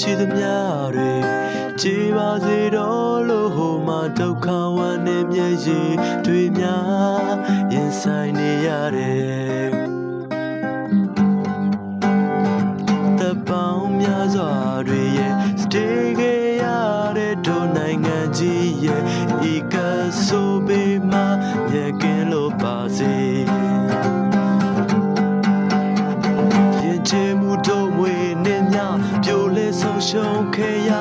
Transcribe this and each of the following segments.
ရှိသမျှတွေကြည်ပါစေတော့လို့ဟိုမှာဒုက္ခဝမ်းနဲ့မျက်ရည်တွေများရင်ဆိုင်နေရတယ်တပောင်းများစွာတွေရဲ့စတေးခဲ့ရတဲ့တို့နိုင်ငံကြီးရဲ့ဤကဆိုပေးမှမြဲကင်းလို့ပါစေချေမှုတို့မွေနဲ့ညပြိုလဲဆုံးရှုံးခဲ့ရ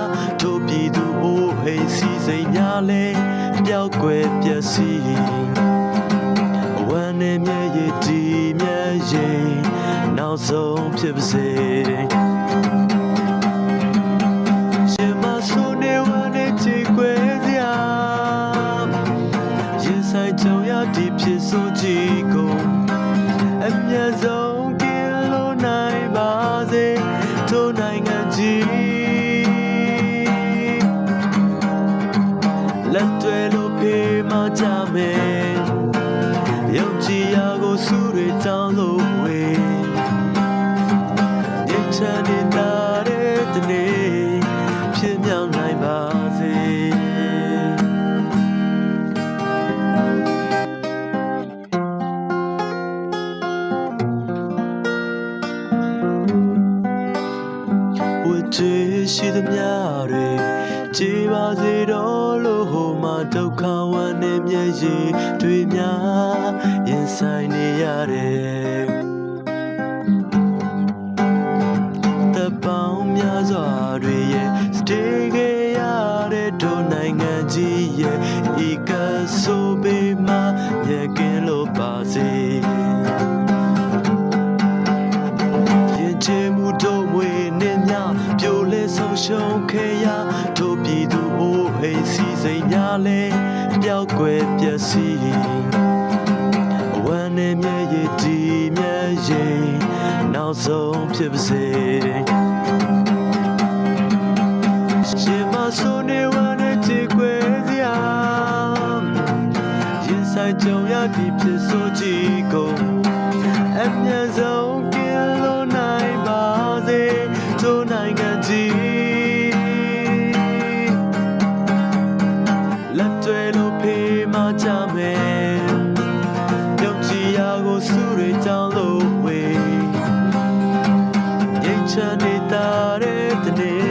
တို့ပြည်သူအိုးအိမ်စီစိမ်များလဲပျောက်ကွယ်ပျက်စီးဝမ်းနဲ့မျက်ရည်ဒီမျက်ရည်နောက်ဆုံးဖြစ်ပါစေရှင်မဆိုးနေဝမ်းနဲ့ချီခွဲစရာရင်ဆိုင်ကြုံရဒီဖြစ်ဆိုကြည့်ကုန်အမြတ်ဆုံးတို့နိုင်ငံကြီးလက်တွေလို့ဖေးမကြမယ်ယုံကြည်ရာကိုစုတွေတောင်းလို့ဝေဒီချမ်းနေတာတဲ့တနေ့ဖြစ်မြောက်နိုင်ပါစေကြည်ရှိသမျှတွေကြည်ပါစေတော့လို့ဟိုမှာဒုက္ခဝမ်းနဲ့မျက်ရည်တွေများရင်ဆိုင်နေရတယ်တပောင်းများစွာတွေရဲ့စတေးခဲ့ရတဲ့တို့နိုင်ငံကြီးရဲ့ဤကဆိုပေးမှမြဲကင်းလို့ပါစေရင်ချေမှုတို့မွေနဲ့ညပြိုလဲဆုံးရှုံးခဲ့ရတို့ပြည်သူအိုးအိမ်စီစိမ်များလဲပျောက်ကွယ်ပျက်စီးဝမ်းနဲ့မျက်ရည်ဒီမျက်ရည်နောက်ဆုံးဖြစ်ပါစေရှင်မဆိုးနေဝမ်းနဲ့ချီခွဲစရာရင်ဆိုင်ကြုံရဒီဖြစ်ဆိုကြည့်ကုန်အမြတ်ဆုံးကင်းလို့နိုင်ပါစေတို့နိုင်ငံကြီးလက်တွေလို့ဖေးမကြမယ်ယုံကြည်ရာကိုစုတွေတောင်းလို့ဝေငြိမ်းချမ်းနေတာတဲ့တနေ့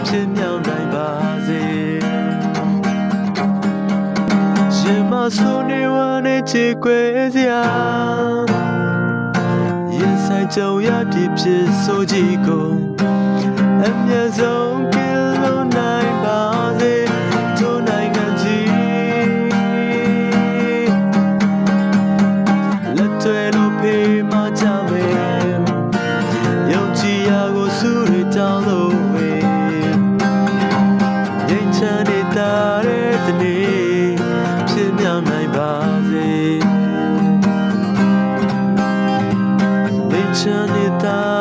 ဖြစ်မြောက်နိုင်ပါစေရှင်မဆိုးနေဝမ်းနဲ့ချေခွဲစရာရင်ဆိုင်ကြုံရဒီဖြစ်ဆိုကြည့်ကုန်အမြတ်ဆုံးကင်းလို့နိုင်ပါစေတို့နိုင်ငံကြီးလက်တွေလို့ဖေးမကြမယ်ယုံကြည်ရာကိုစုတွေတောင်းလို့ဝေငြိမ်းချမ်းနေတာတဲ့တနေ့ဖြစ်မြောက်နိုင်ပါစေချမ်းနေတာ